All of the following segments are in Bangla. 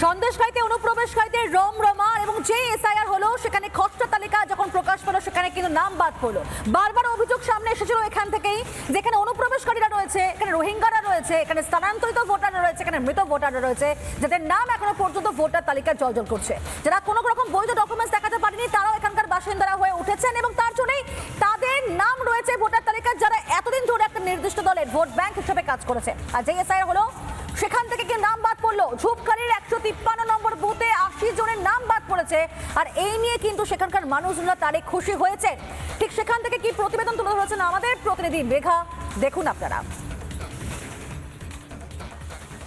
সন্দেশখালীতে অনুপ্রবেশকারীদের রমরমা এবং যে এসআইআর হলো সেখানে খসড়া তালিকা যখন প্রকাশ পেল সেখানে কিন্তু নাম বাদ পড়লো। বারবার অভিযোগ সামনে এসেছিল এখান থেকেই, যেখানে অনুপ্রবেশকারীরা রয়েছে, এখানে রোহিঙ্গারা রয়েছে, এখানে স্থানান্তরিত ভোটাররা রয়েছে, এখানে মৃত ভোটাররা রয়েছে, যাদের নাম এখনো পর্যন্ত ভোটার তালিকায় জলজল করছে, যারা কোনো রকম বৈধ ডকুমেন্টস দেখাতে পারেনি তারাও এখানকার বাসিন্দারা হয়ে উঠেছেন এবং তার জন্যই তাদের নাম রয়েছে ভোটার তালিকায়, যারা এতদিন ধরে একটা নির্দিষ্ট দলের ভোট ব্যাংক হিসেবে কাজ করেছে। আর যে এসআইআর হলো সেখান থেকে কি নাম বাদ পড়লো? ঝুপখালির 153 নম্বর বুথে 80 জনের নাম বাদ পড়েছে, আর এই নিয়ে কিন্তু সেখানকার মানুষরা তারে খুশি হয়েছে। ঠিক সেখান থেকে কি প্রতিবেদন তুলে ধরেছেন আমাদের প্রতিনিধি মেঘা, দেখুন আপনারা।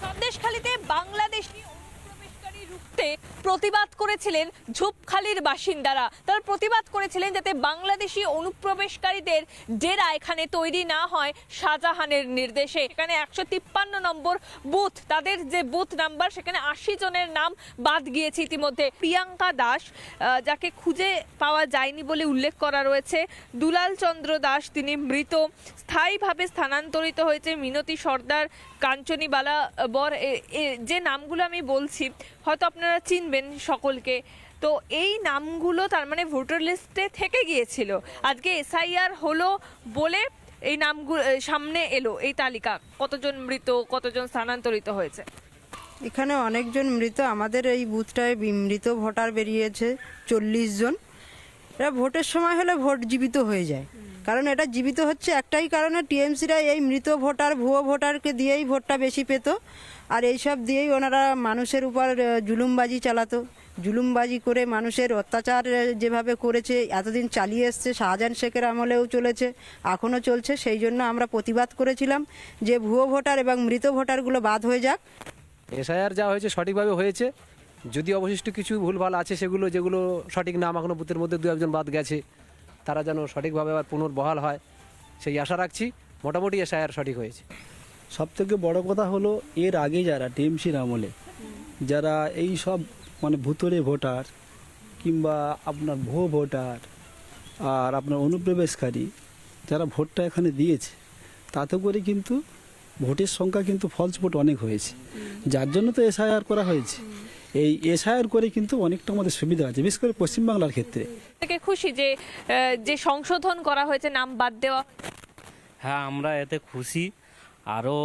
সন্দেশখালীতে বাংলাদেশি অনুপ্রবেশকারী রুখতে প্রতিবাদ করেছিলেন ঝুপখালির বাসিন্দারা। তারা প্রতিবাদ করেছিলেন যাতে বাংলাদেশি অনুপ্রবেশকারীদের ডেরা এখানে তৈরি না হয় শাহজাহানের নির্দেশে। এখানে 153 নম্বর বুথ, তাদের যে বুথ নাম্বার, সেখানে 80 জনের নাম বাদ গিয়েছে ইতিমধ্যে। প্রিয়াঙ্কা দাস, যাকে খুঁজে পাওয়া যায়নি বলে উল্লেখ করা রয়েছে, দুলাল চন্দ্র দাস, তিনি মৃত। স্থায়ীভাবে স্থানান্তরিত হয়েছে মিনতি সর্দার, কাঞ্চনী বালা বর, যে নামগুলো আমি বলছি হয়তো আপনারা চিনবেন সকলকে। তো এই নামগুলো তার মানে ভোটার লিস্টে থেকে গিয়েছিল, আজকে এসআইআর হলো বলে এই নামগুলো সামনে এলো। এই তালিকা কতজন মৃত, কতজন স্থানান্তরিত হয়েছে? এখানে অনেকজন মৃত। আমাদের এই বুথটায় মৃত ভোটার বেরিয়েছে 40 জন। এটা ভোটের সময় হলে ভোট জীবিত হয়ে যায়, কারণ এটা জীবিত হচ্ছে একটাই কারণে, টিএমসিরা এই মৃত ভোটার, ভুয়ো ভোটারকে দিয়েই ভোটটা বেশি পেত, আর এইসব দিয়েই ওনারা মানুষের উপর জুলুমবাজি চালাতো। জুলুমবাজি করে মানুষের অত্যাচার যেভাবে করেছে এতদিন চালিয়ে এসছে, শাহজাহান শেখের আমলেও চলেছে, এখনও চলছে। সেই জন্য আমরা প্রতিবাদ করেছিলাম যে ভুয়ো ভোটার এবং মৃত ভোটারগুলো বাদ হয়ে যাক। এসআইআর যা হয়েছে সঠিকভাবে হয়েছে, যদি অবশিষ্ট কিছু ভুলভাল আছে সেগুলো, যেগুলো সঠিক নাম এখনও বুথের মধ্যে 2-1 বাদ গেছে, তারা যেন সঠিকভাবে আবার পুনর্বহাল হয় সেই আশা রাখছি। মোটামুটি এসআইআর সঠিক হয়েছে। সবথেকে বড় কথা হলো এর আগে যারা টিএমসির আমলে যারা এই সব মানে ভুতুড়ে ভোটার কিংবা আপনার ভুয়ো ভোটার আর আপনার অনুপ্রবেশকারী যারা ভোটটা এখানে দিয়েছে, তাতে করে কিন্তু ভোটের সংখ্যা কিন্তু ফলস ভোট অনেক হয়েছে, যার জন্য তো এসআইআর করা হয়েছে। এই এসআইআর করে কিন্তু অনেকটা আমাদের সুবিধা আছে, বিশেষ করে পশ্চিমবাংলার ক্ষেত্রে। থেকে খুশি যে সংশোধন করা হয়েছে, নাম বাদ দেওয়া। হ্যাঁ, আমরা এতে খুশি, আরও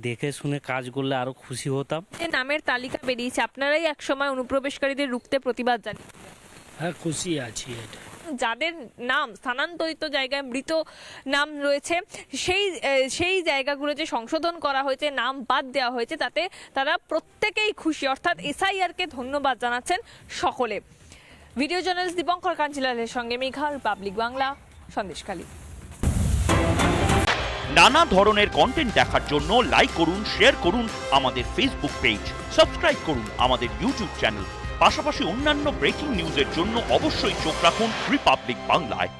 দেখে শুনে কাজ করলে আরও খুশি হতাম। যে নামের তালিকা বেরিয়েছে, আপনারাই একসময় অনুপ্রবেশকারীদের রুখতে প্রতিবাদ জানিয়ে। হ্যাঁ, খুশি আছি। এটা যাদের নাম স্থানান্তরিত জায়গায় মৃত নাম রয়েছে, সেই জায়গাগুলো যে সংশোধন করা হয়েছে, নাম বাদ দেওয়া হয়েছে, তাতে তারা প্রত্যেকেই খুশি। অর্থাৎ এসআইআরকে ধন্যবাদ জানাচ্ছেন সকলে। ভিডিও জার্নালিস্ট দীপঙ্কর কাঞ্চিলালের সঙ্গে মেঘা, রিপাবলিক বাংলা, সন্দেশখালী। নানা ধরনের কন্টেন্ট দেখার জন্য লাইক করুন, শেয়ার করুন আমাদের ফেসবুক পেজ, সাবস্ক্রাইব করুন আমাদের ইউটিউব চ্যানেল। পাশাপাশি অন্যান্য ব্রেকিং নিউজের জন্য অবশ্যই চোখ রাখুন রিপাবলিক বাংলায়।